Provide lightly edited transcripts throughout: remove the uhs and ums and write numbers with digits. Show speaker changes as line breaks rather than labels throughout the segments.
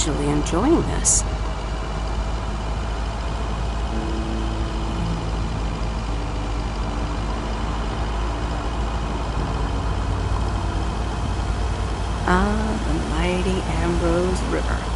actually enjoying this. Ah, the mighty Ambrose River.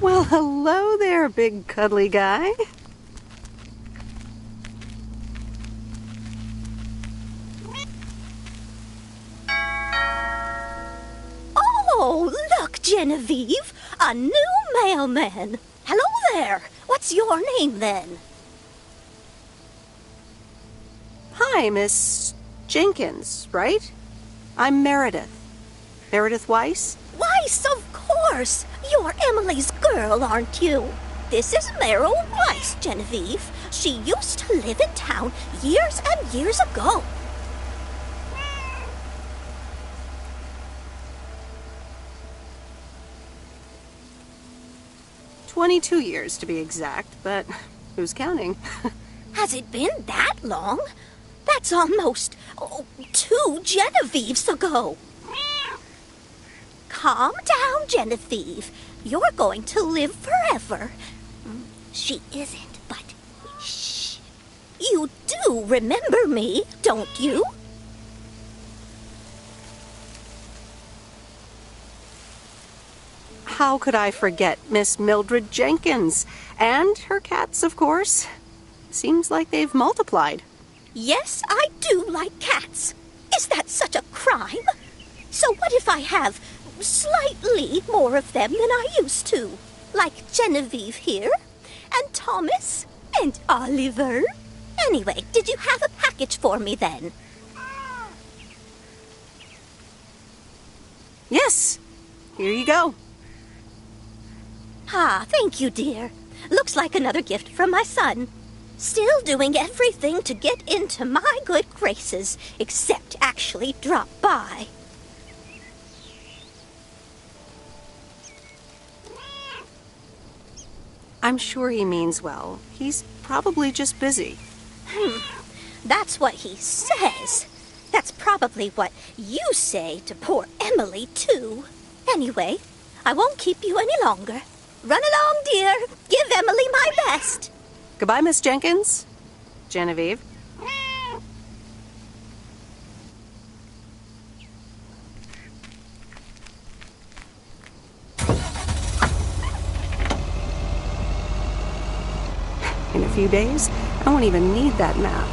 Well, hello there, big cuddly guy.
Oh, look, Genevieve, a new mailman. Hello there. What's your name, then?
Hi, Miss Jenkins, right? I'm Meredith. Meredith Weiss?
Weiss, of course. You're Emily's girl, aren't you? This is Meryl Weiss, Genevieve. She used to live in town years and years ago.
"22 years to be exact, but who's counting?"
Has it been that long? That's almost 2 Genevieves ago. Calm down, Genevieve. You're going to live forever. She isn't, but shh. You do remember me, don't you?
How could I forget Miss Mildred Jenkins? And her cats, of course. Seems like they've multiplied.
Yes, I do like cats. Is that such a crime? So what if I have slightly more of them than I used to? Like Genevieve here, and Thomas, and Oliver. Anyway, did you have a package for me then?
Yes, here you go.
Ah, thank you, dear. Looks like another gift from my son. Still doing everything to get into my good graces, except actually drop by.
I'm sure he means well. He's probably just busy.
That's what he says. That's probably what you say to poor Emily, too. Anyway, I won't keep you any longer. Run along, dear. Give Emily my best.
Goodbye, Miss Jenkins. Genevieve. In a few days, I won't even need that map.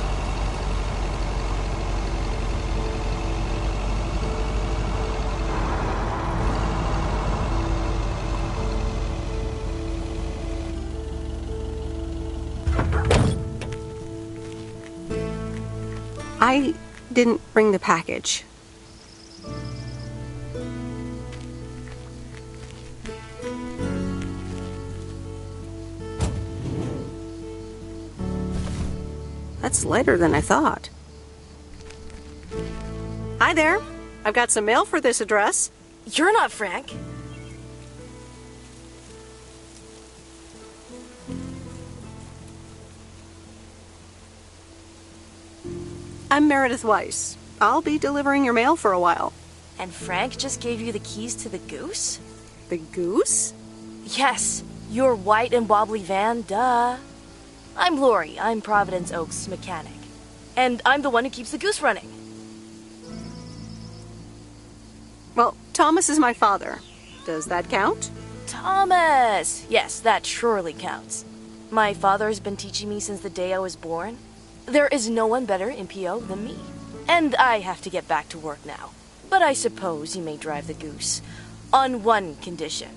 I didn't bring the package. That's lighter than I thought. Hi there. I've got some mail for this address.
You're not Frank.
I'm Meredith Weiss. I'll be delivering your mail for a while.
And Frank just gave you the keys to the goose?
The goose?
Yes, your white and wobbly van, duh. I'm Lori. I'm Providence Oaks' mechanic. And I'm the one who keeps the goose running.
Well, Thomas is my father. Does that count?
Thomas! Yes, that surely counts. My father has been teaching me since the day I was born. There is no one better in PO than me. And I have to get back to work now. But I suppose you may drive the goose. On one condition.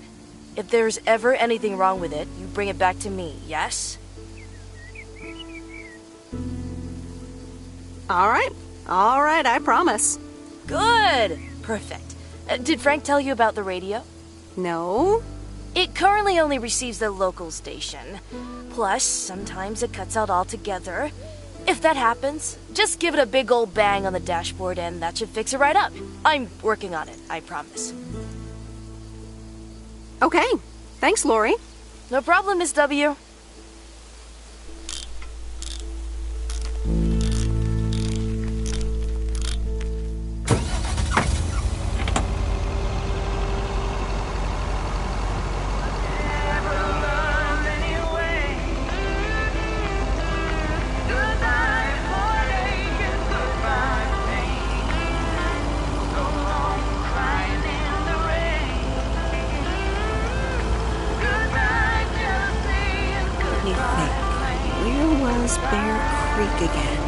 If there's ever anything wrong with it, you bring it back to me, yes?
All right, I promise.
Good! Perfect. Did Frank tell you about the radio?
No?
It currently only receives the local station. Plus, sometimes it cuts out altogether. If that happens, just give it a big old bang on the dashboard and that should fix it right up. I'm working on it, I promise.
Okay, thanks, Lori.
No problem, Miss W.
Bear Creek again.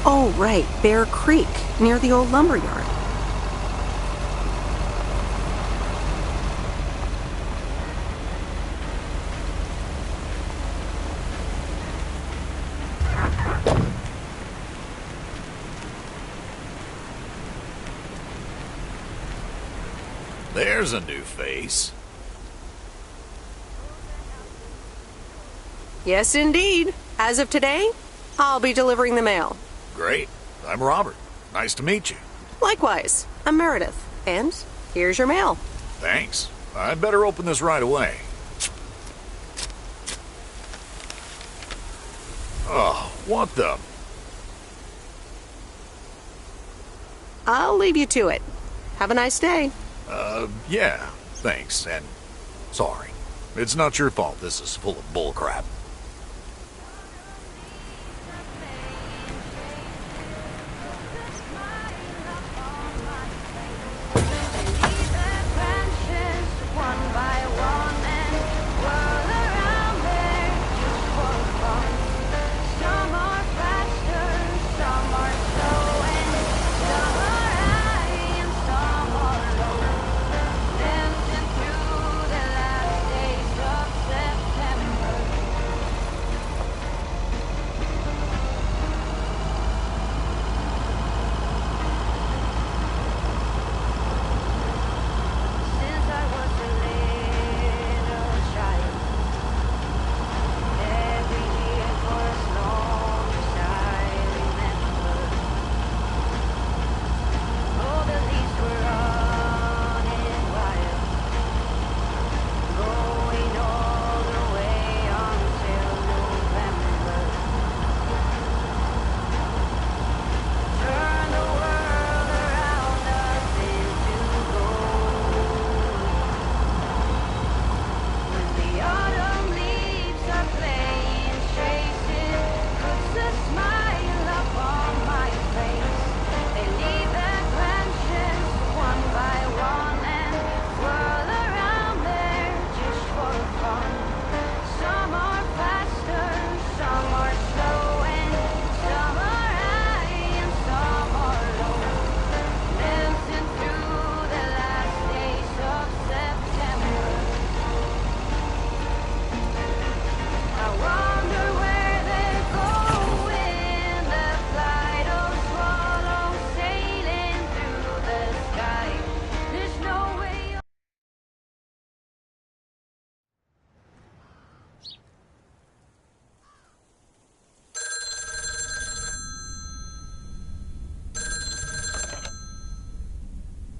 Oh, right, Bear Creek, near the old lumber yard.
There's a new face.
Yes, indeed. As of today, I'll be delivering the mail.
Great. I'm Robert. Nice to meet you.
Likewise, I'm Meredith. And here's your mail.
Thanks. I'd better open this right away. Oh, what the...
I'll leave you to it. Have a nice day.
Yeah, thanks, and sorry. It's not your fault this is full of bullcrap.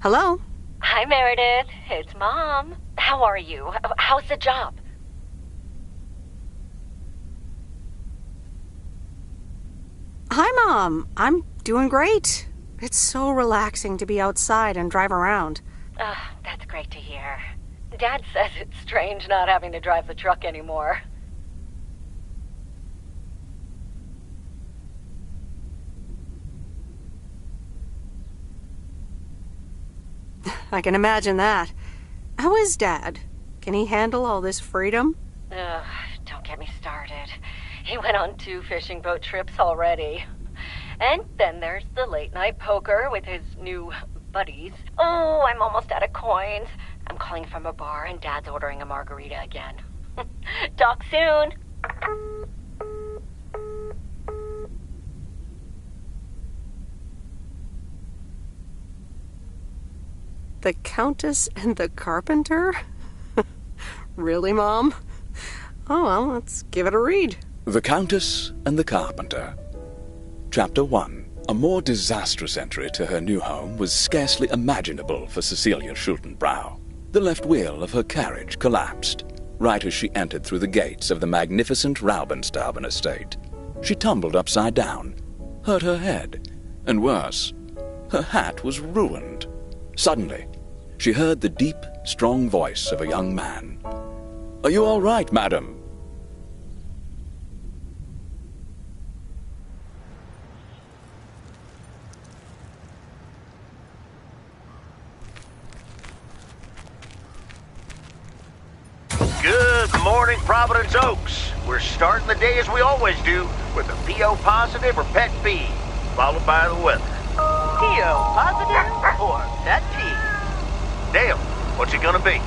Hello?
Hi, Meredith. It's Mom. How are you? How's the job?
Hi, Mom. I'm doing great. It's so relaxing to be outside and drive around.
That's great to hear. Dad says it's strange not having to drive the truck anymore.
I can imagine that. How is Dad? Can he handle all this freedom?
Ugh, don't get me started. He went on 2 fishing boat trips already. And then there's the late-night poker with his new buddies. Oh, I'm almost out of coins. I'm calling from a bar and Dad's ordering a margarita again. Talk soon.
The Countess and the Carpenter? Really, Mom? Oh, well, let's give it a read.
The Countess and the Carpenter. Chapter 1. A more disastrous entry to her new home was scarcely imaginable for Cecilia Schultenbrow. The left wheel of her carriage collapsed right as she entered through the gates of the magnificent Raubenstaben estate. She tumbled upside down, hurt her head, and worse, her hat was ruined. Suddenly, she heard the deep, strong voice of a young man. "Are you all right, madam?"
Good morning, Providence Oaks. We're starting the day as we always do, with a PO positive or pet peeve, followed by the weather.
PO positive or pet peeve?
Dale, what's it gonna be?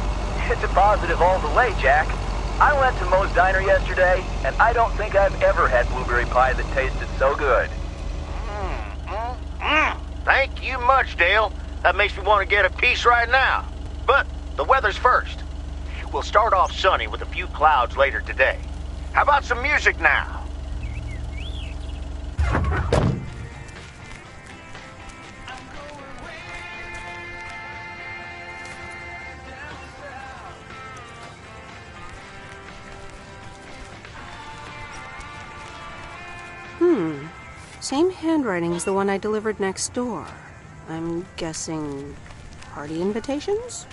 It's a positive all the way, Jack. I went to Moe's Diner yesterday, and I don't think I've ever had blueberry pie that tasted so good.
Thank you much, Dale. That makes me want to get a piece right now. But the weather's first. We'll start off sunny with a few clouds later today. How about some music now?
Same handwriting as the one I delivered next door. I'm guessing party invitations?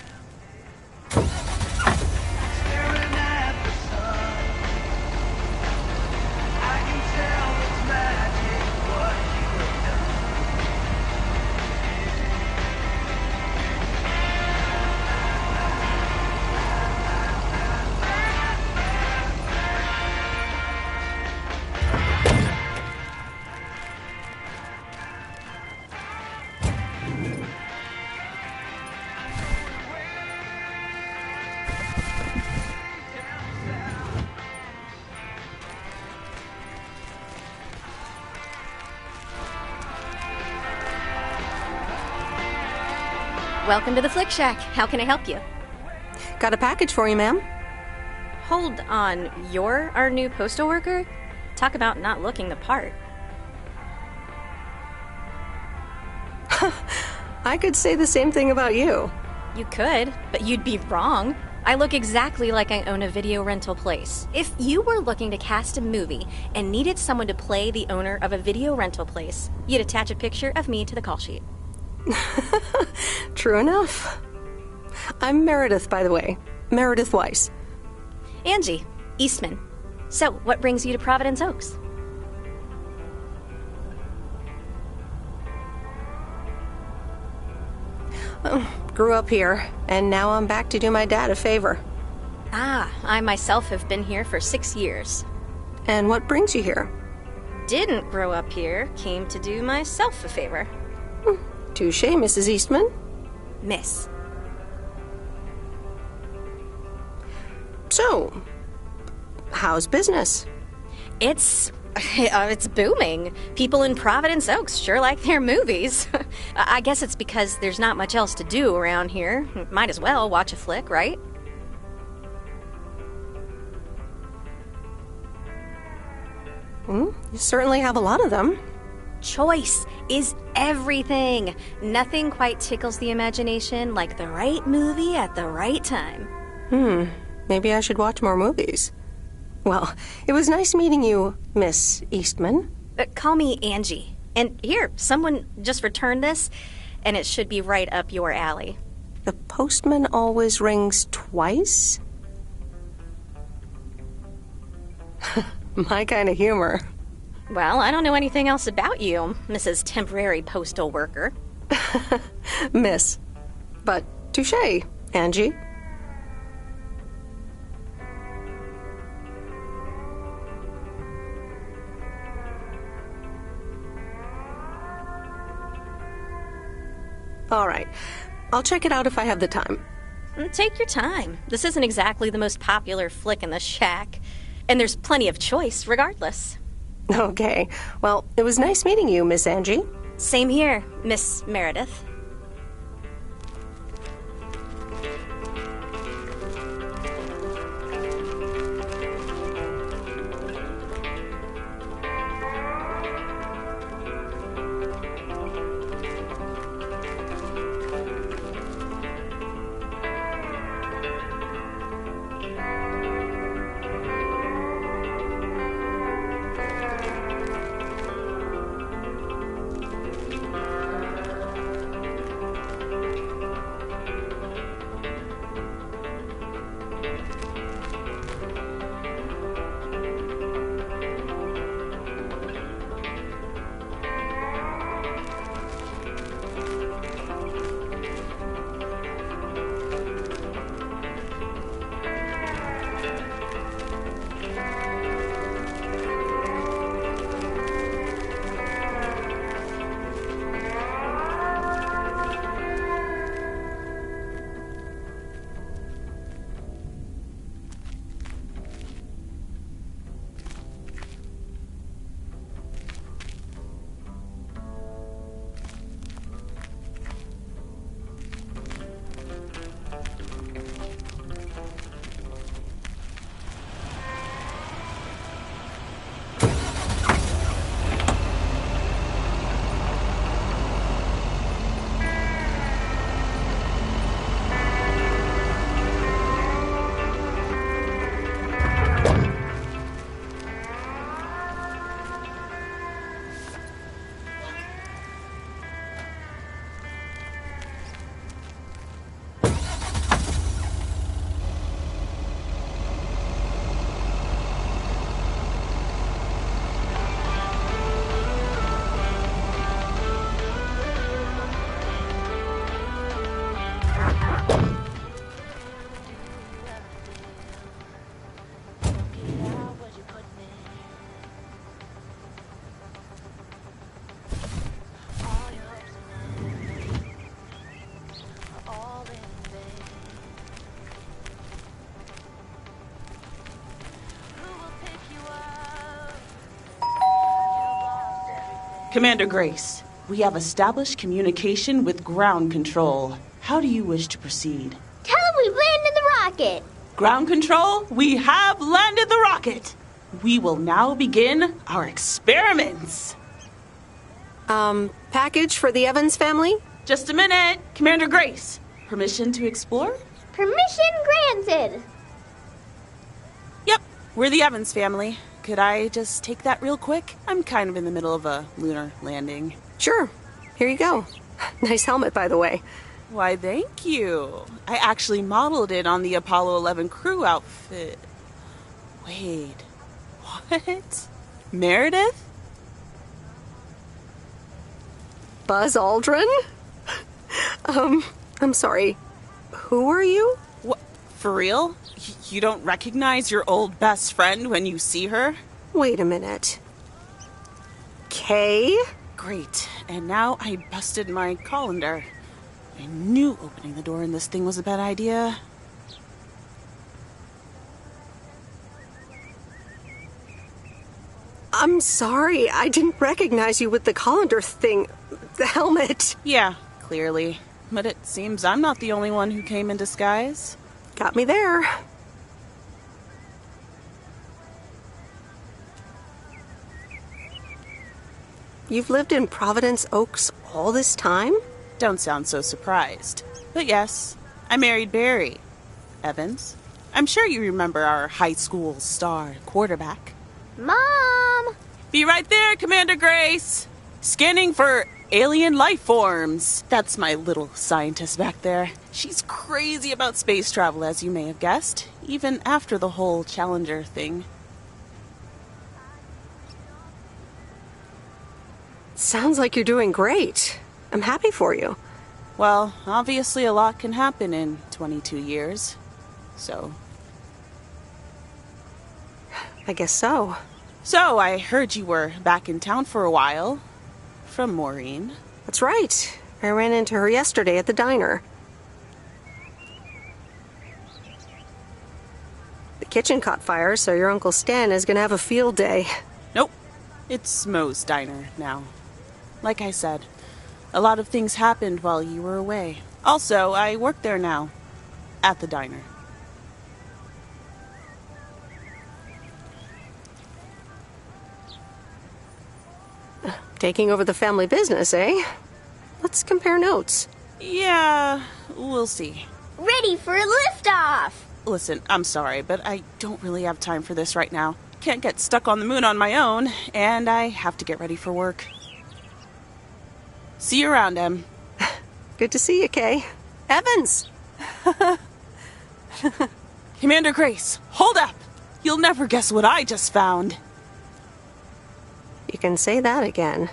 Welcome to the Flick Shack. How can I help you?
Got a package for you, ma'am.
Hold on, you're our new postal worker? Talk about not looking the part.
I could say the same thing about you.
You could, but you'd be wrong. I look exactly like I own a video rental place. If you were looking to cast a movie and needed someone to play the owner of a video rental place, you'd attach a picture of me to the call sheet.
True enough. I'm Meredith, by the way. Meredith Weiss.
Angie, Eastman. So, what brings you to Providence Oaks?
Grew up here, and now I'm back to do my dad a favor.
Ah, I myself have been here for 6 years.
And what brings you here?
Didn't grow up here, came to do myself a favor.
Touché, Mrs. Eastman.
Miss.
So, how's business?
It's booming. People in Providence Oaks sure like their movies. I guess it's because there's not much else to do around here. Might as well watch a flick, right?
You certainly have a lot of them.
Choice is everything. Nothing quite tickles the imagination like the right movie at the right time.
Maybe I should watch more movies. Well, it was nice meeting you, Miss Eastman.
Call me Angie. And here, someone just returned this, and it should be right up your alley.
The postman always rings twice? My kind of humor.
Well, I don't know anything else about you, Mrs. Temporary Postal Worker.
Miss. but touche, Angie. All right. I'll check it out if I have the time.
Take your time. This isn't exactly the most popular flick in the shack. And there's plenty of choice, regardless.
Okay. Well, it was nice meeting you, Miss Angie.
Same here, Miss Meredith.
Commander Grace, we have established communication with ground control. How do you wish to proceed?
Tell them we've landed the rocket.
Ground control, we have landed the rocket. We will now begin our experiments.
Package for the Evans family?
Just a minute. Commander Grace, permission to explore?
Permission granted.
Yep, we're the Evans family. Could I just take that real quick? I'm kind of in the middle of a lunar landing.
Sure. Here you go. Nice helmet, by the way.
Why, thank you. I actually modeled it on the Apollo 11 crew outfit. Wait, what? Meredith?
Buzz Aldrin? I'm sorry. Who are you?
What? For real? You don't recognize your old best friend when you see her?
Wait a minute. Kay?
Great. And now I busted my colander. I knew opening the door in this thing was a bad idea.
I'm sorry. I didn't recognize you with the colander thing. The helmet.
Yeah, clearly. But it seems I'm not the only one who came in disguise.
Got me there. You've lived in Providence Oaks all this time?
Don't sound so surprised. But yes, I married Barry Evans. I'm sure you remember our high school star quarterback.
Mom!
Be right there, Commander Grace! Scanning for alien life forms. That's my little scientist back there. She's crazy about space travel, as you may have guessed, even after the whole Challenger thing.
Sounds like you're doing great. I'm happy for you.
Well, obviously a lot can happen in 22 years. So...
I guess so.
So, I heard you were back in town for a while. From Maureen.
That's right. I ran into her yesterday at the diner. The kitchen caught fire, so your Uncle Stan is gonna have a field day.
Nope. It's Moe's diner now. Like I said, a lot of things happened while you were away. Also, I work there now. At the diner.
Taking over the family business, eh? Let's compare notes.
Yeah, we'll see.
Ready for a liftoff!
Listen, I'm sorry, but I don't really have time for this right now. Can't get stuck on the moon on my own, and I have to get ready for work. See you around, Em.
Good to see you, Kay. Evans!
Commander Grace, hold up! You'll never guess what I just found.
You can say that again.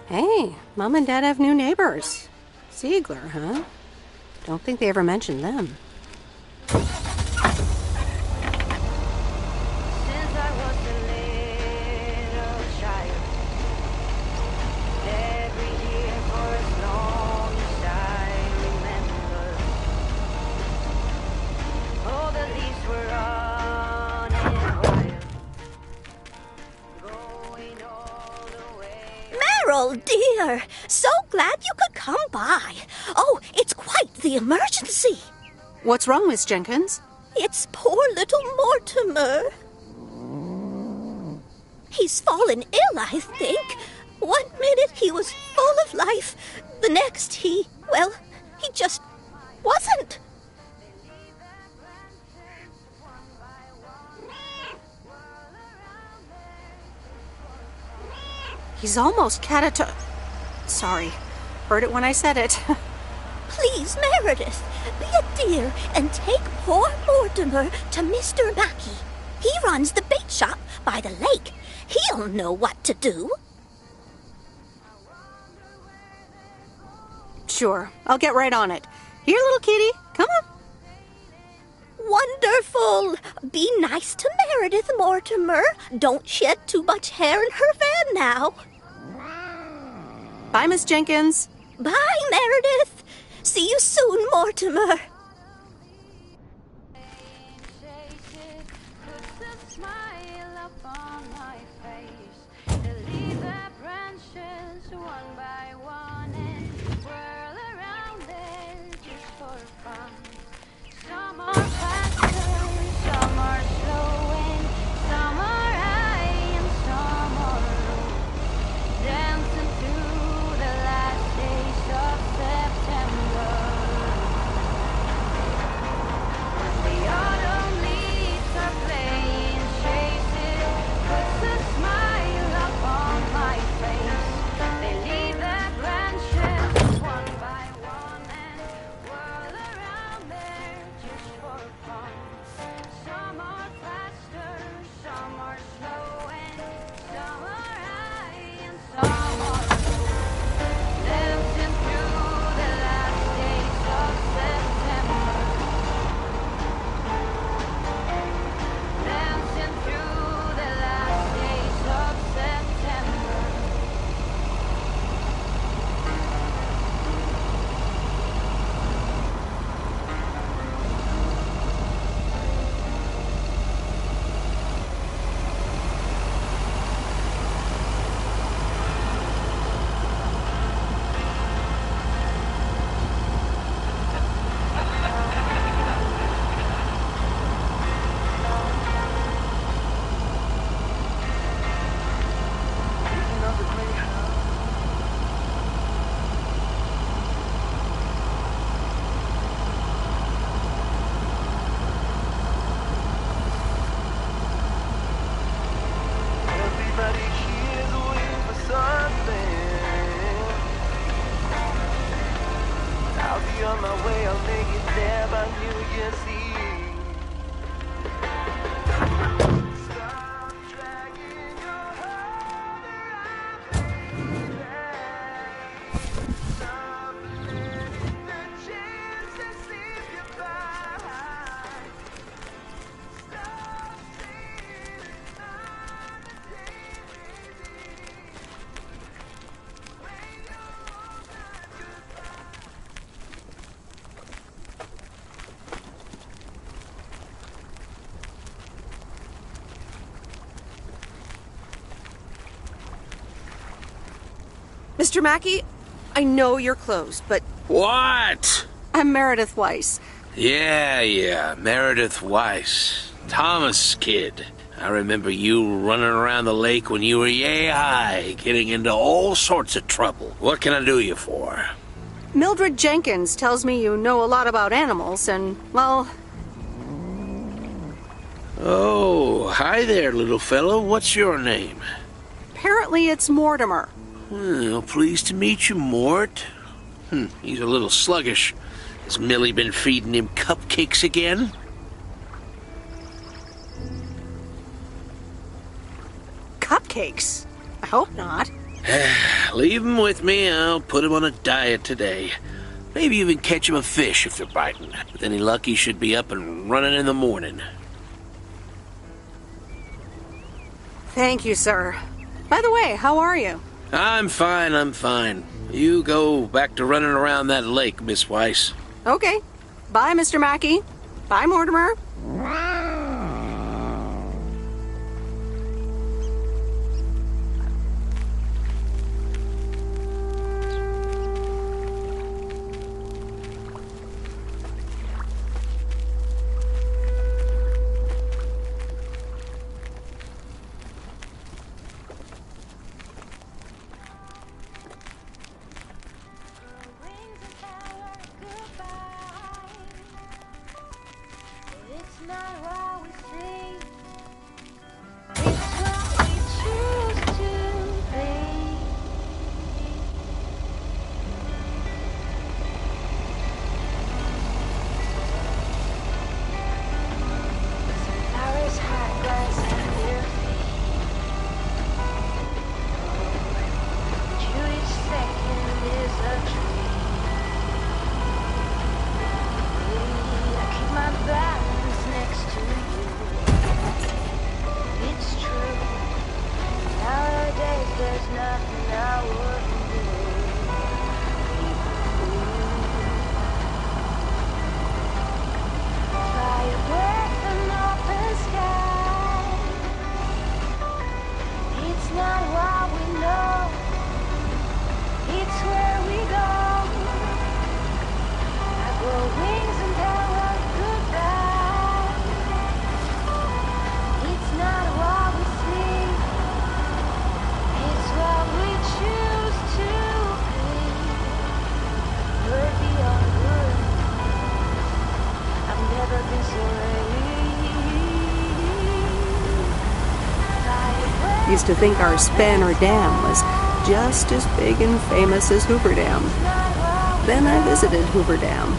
Hey, Mom and Dad have new neighbors. Ziegler, huh? Don't think they ever mentioned them.
Meryl, dear, so glad you could come by. Oh, it's quite the emergency.
What's wrong, Miss Jenkins?
It's poor little Mortimer. He's fallen ill, I think. 1 minute he was full of life. The next he just wasn't.
He's almost Sorry. Heard it when I said it.
Please, Meredith, be a dear and take poor Mortimer to Mr. Mackey. He runs the bait shop by the lake. He'll know what to do.
Sure, I'll get right on it. Here, little kitty, come on.
Wonderful! Be nice to Meredith, Mortimer. Don't shed too much hair in her van now.
Bye, Miss Jenkins.
Bye, Meredith. See you soon, Mortimer.
way I'll make it there by New Year's Eve. Stop dragging your heart around, baby. Stop letting the chances slip you by. Stop saying another day, baby. When you're all done, goodbye.
Mr. Mackey, I know you're closed, but
What?
I'm Meredith Weiss.
Yeah, Meredith Weiss. Thomas' kid. I remember you running around the lake when you were yay high, getting into all sorts of trouble. What can I do you for?
Mildred Jenkins tells me you know a lot about animals, and, well,
Oh, hi there, little fellow. What's your name?
apparently it's Mortimer.
Well, pleased to meet you, Mort. He's a little sluggish. Has Millie been feeding him cupcakes again?
Cupcakes? I hope not.
Leave him with me. I'll put him on a diet today. Maybe even catch him a fish if they're biting. With any luck, he should be up and running in the morning.
Thank you, sir. By the way, how are you?
I'm fine. You go back to running around that lake, Miss Weiss.
Okay. Bye, Mr. Mackey. Bye, Mortimer. Used to think our Spanner Dam was just as big and famous as Hoover Dam. Then I visited Hoover Dam.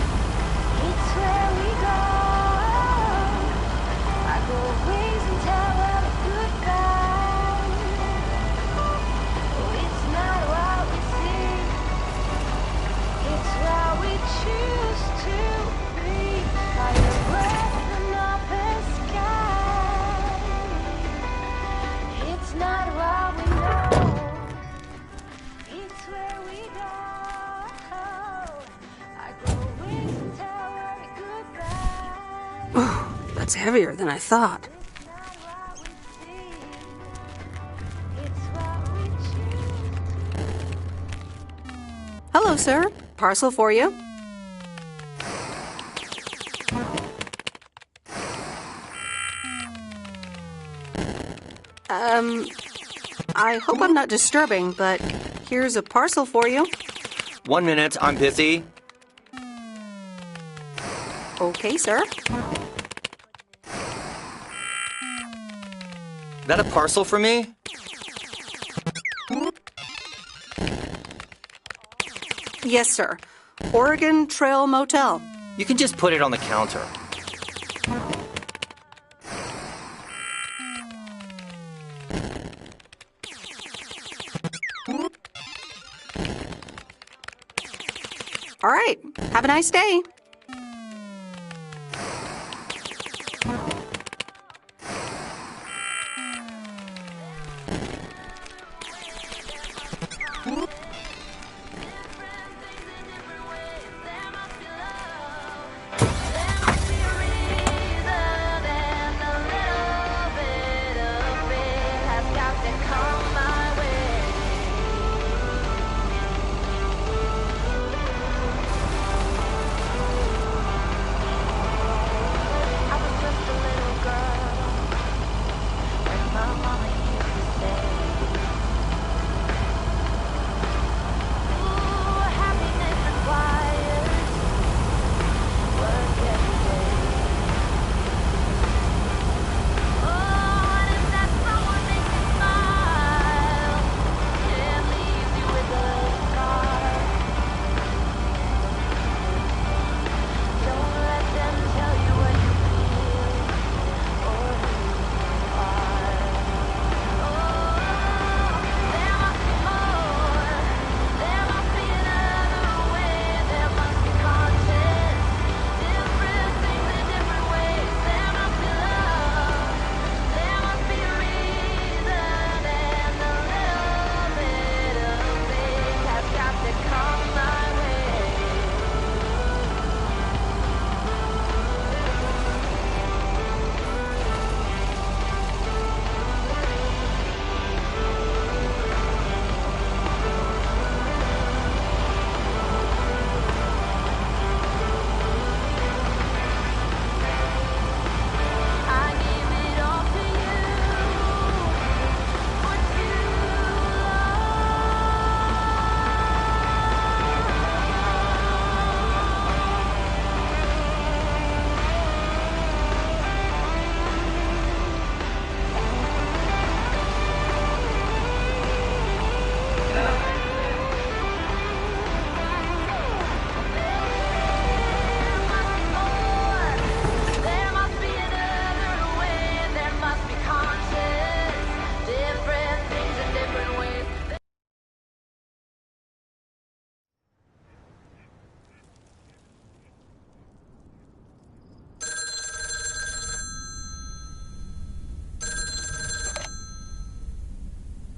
That's heavier than I thought. Hello, sir. Parcel for you. I hope I'm not disturbing, but here's a parcel for you.
1 minute, I'm busy.
Okay, sir.
That a parcel for me?
Yes, sir. Oregon Trail Motel.
You can just put it on the counter.
All right. Have a nice day.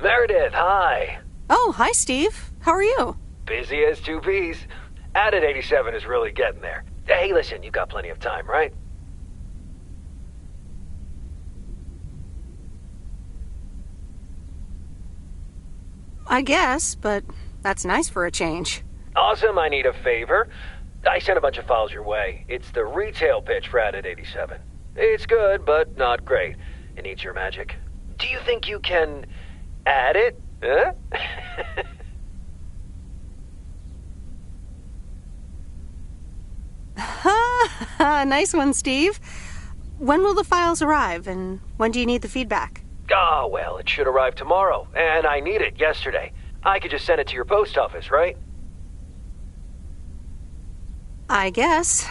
Meredith, hi.
Oh, hi, Steve. How are you?
Busy as two peas. Added 87 is really getting there. Hey, listen, you've got plenty of time, right?
I guess, but that's nice for a change.
Awesome, I need a favor. I sent a bunch of files your way. It's the retail pitch for Added 87. It's good, but not great. It needs your magic. Do you think you can add it? Huh?
Nice one, Steve. When will the files arrive, and when do you need the feedback?
Ah, well, it should arrive tomorrow, and I need it yesterday. I could just send it to your post office, right?
I guess.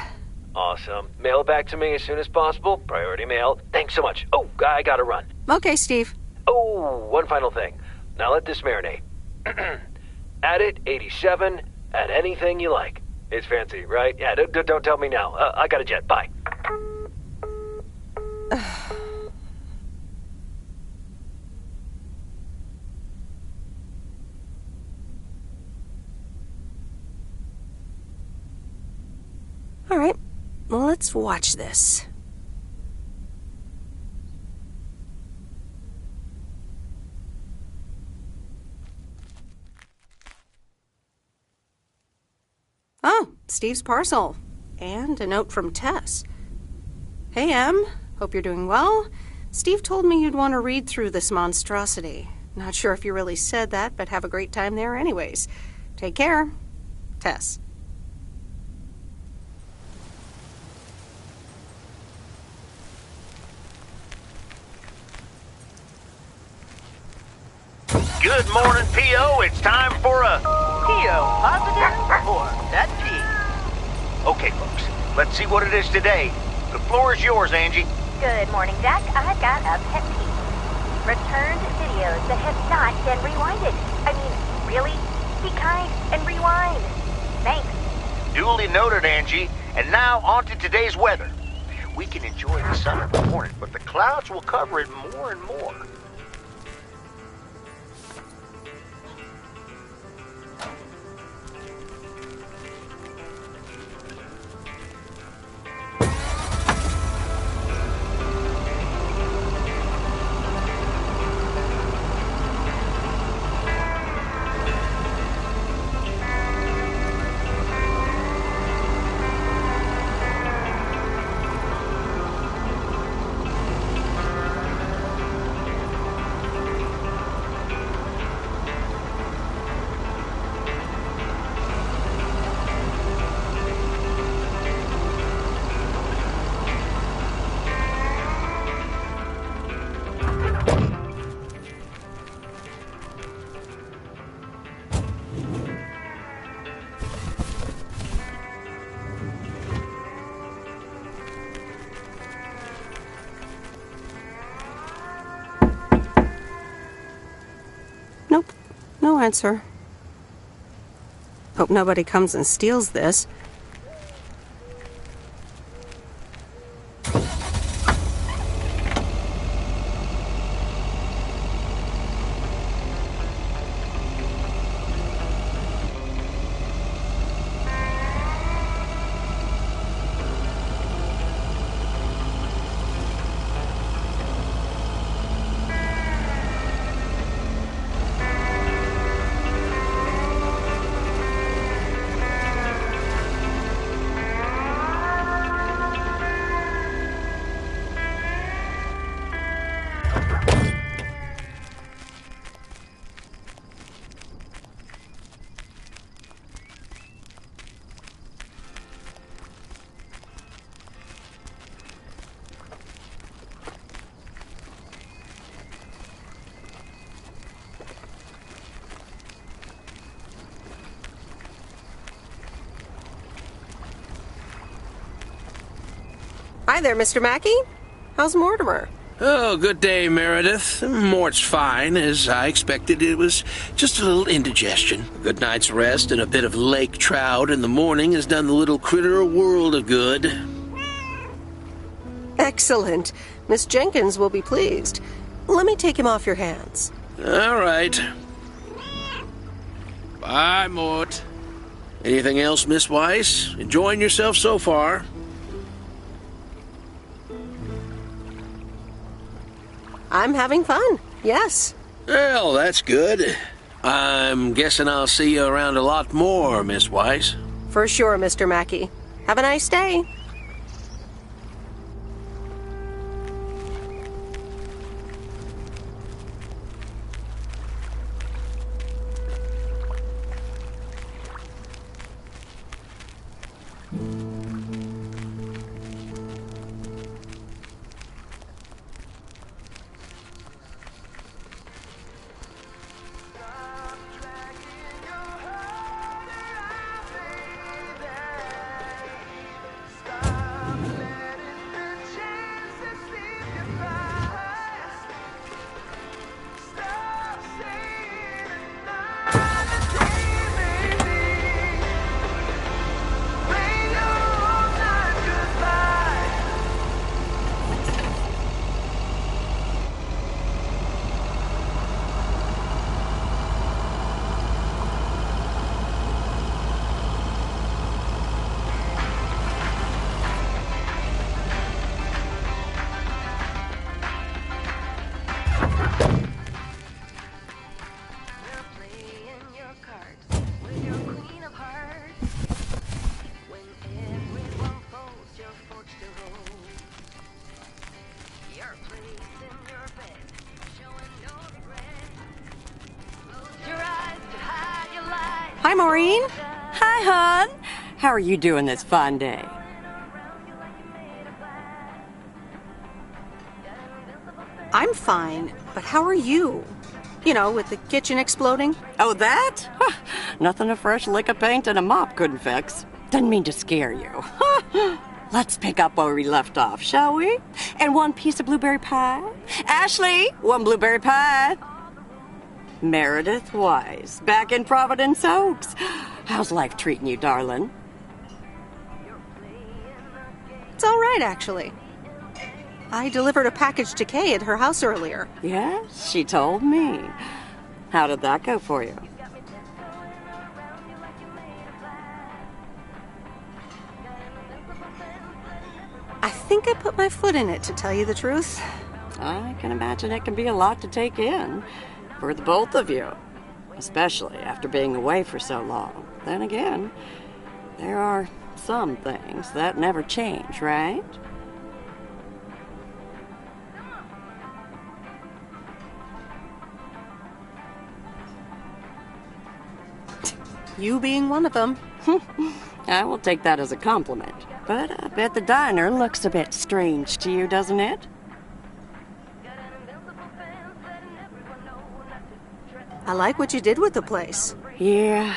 Awesome. Mail it back to me as soon as possible. Priority mail. Thanks so much. Oh, I gotta run.
Okay, Steve.
Oh, one final thing. Now let this marinate. Add it 87 at anything you like. It's fancy, right? Yeah, don't tell me now. I got a jet. Bye.
All right, well, let's watch this. Oh, Steve's parcel. And a note from Tess. Hey, Em. Hope you're doing well. Steve told me you'd want to read through this monstrosity. Not sure if you really said that, but have a great time there anyways. Take care. Tess.
Good morning, P.O. It's time for a...
P.O. Positive or that P?
Okay, folks, let's see what it is today. The floor is yours, Angie.
Good morning, Jack. I've got a pet peeve. Returned videos that have not been rewinded. I mean, really? Be kind and rewind. Thanks.
Duly noted, Angie. And now on to today's weather. We can enjoy the sun in the morning, but the clouds will cover it more and more.
Nope, no answer. Hope nobody comes and steals this. Hi there, Mr. Mackey. How's Mortimer?
Oh, good day, Meredith. Mort's fine. As I expected, it was just a little indigestion. A good night's rest and a bit of lake trout in the morning has done the little critter a world of good.
Excellent. Miss Jenkins will be pleased. Let me take him off your hands.
All right. Bye, Mort. Anything else, Miss Weiss? Enjoying yourself so far?
I'm having fun, yes.
Well, that's good. I'm guessing I'll see you around a lot more, Miss Weiss.
For sure, Mr. Mackey. Have a nice day. Hi, Maureen.
Hi, hon. How are you doing this fine day?
I'm fine, but how are you? You know, with the kitchen exploding?
Oh, that? Huh. Nothing a fresh lick of paint and a mop couldn't fix. Didn't mean to scare you. Let's pick up where we left off, shall we? And one piece of blueberry pie? Ashley, one blueberry pie. Meredith Wise, back in Providence Oaks. How's life treating you, darling?
It's all right, actually. I delivered a package to Kay at her house earlier.
Yes, she told me. How did that go for you?
I think I put my foot in it, to tell you the truth.
I can imagine it can be a lot to take in for the both of you, especially after being away for so long. Then again, there are some things that never change, right?
You being one of them.
I will take that as a compliment. But I bet the diner looks a bit strange to you, doesn't it?
I like what you did with the place.
Yeah,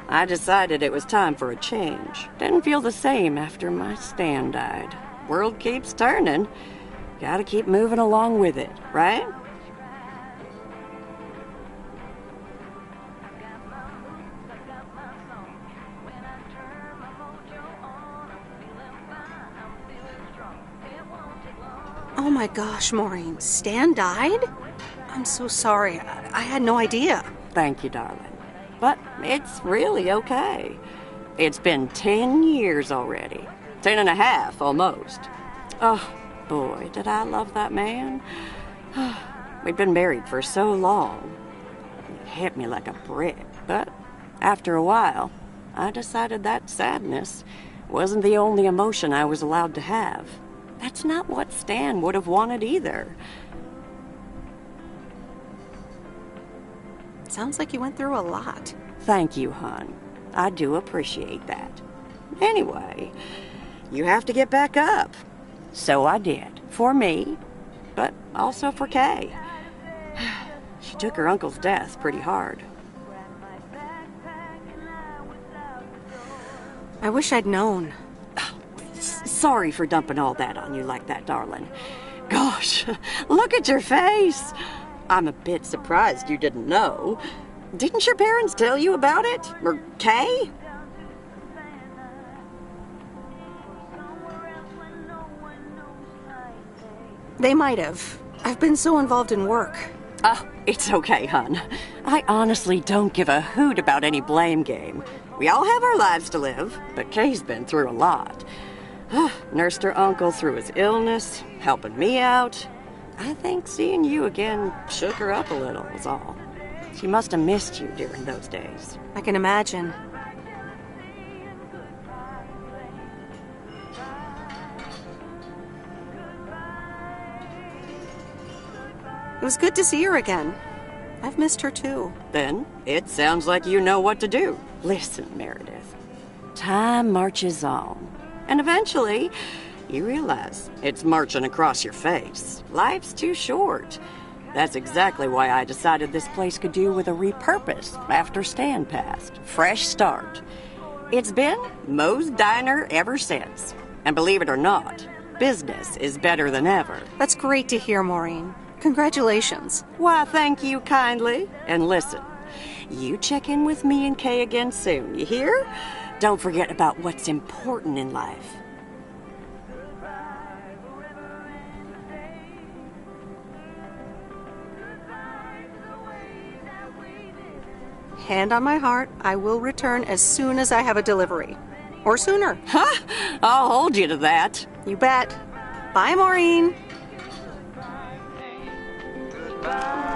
I decided it was time for a change. Didn't feel the same after my Stan died. World keeps turning. Gotta keep moving along with it, right?
Oh my gosh, Maureen, Stan died? I'm so sorry. I had no idea.
Thank you, darling. But it's really okay. It's been 10 years already. 10 and a half, almost. Oh, boy, did I love that man. We'd been married for so long. It hit me like a brick. But after a while, I decided that sadness wasn't the only emotion I was allowed to have. That's not what Stan would have wanted either.
Sounds like you went through a lot.
Thank you, hon. I do appreciate that. Anyway, you have to get back up. So I did. For me, but also for Kay. She took her uncle's death pretty hard.
I wish I'd known.
Sorry for dumping all that on you like that, darling. Gosh, look at your face. I'm a bit surprised you didn't know. Didn't your parents tell you about it? Or Kay?
They might have. I've been so involved in work.
Oh, it's okay, hon. I honestly don't give a hoot about any blame game. We all have our lives to live, but Kay's been through a lot. Nursed her uncle through his illness, helping me out. I think seeing you again shook her up a little, was all. She must have missed you during those days.
I can imagine. It was good to see her again. I've missed her too.
Then, it sounds like you know what to do. Listen, Meredith. Time marches on. And eventually, you realize it's marching across your face. Life's too short. That's exactly why I decided this place could do with a repurpose after Stan passed. Fresh start. It's been Moe's Diner ever since. And believe it or not, business is better than ever.
That's great to hear, Maureen. Congratulations.
Why, thank you kindly. And listen, you check in with me and Kay again soon, you hear? Don't forget about what's important in life.
Hand on my heart, I will return as soon as I have a delivery. Or sooner.
Huh? I'll hold you to that.
You bet. Bye, Maureen.
Goodbye.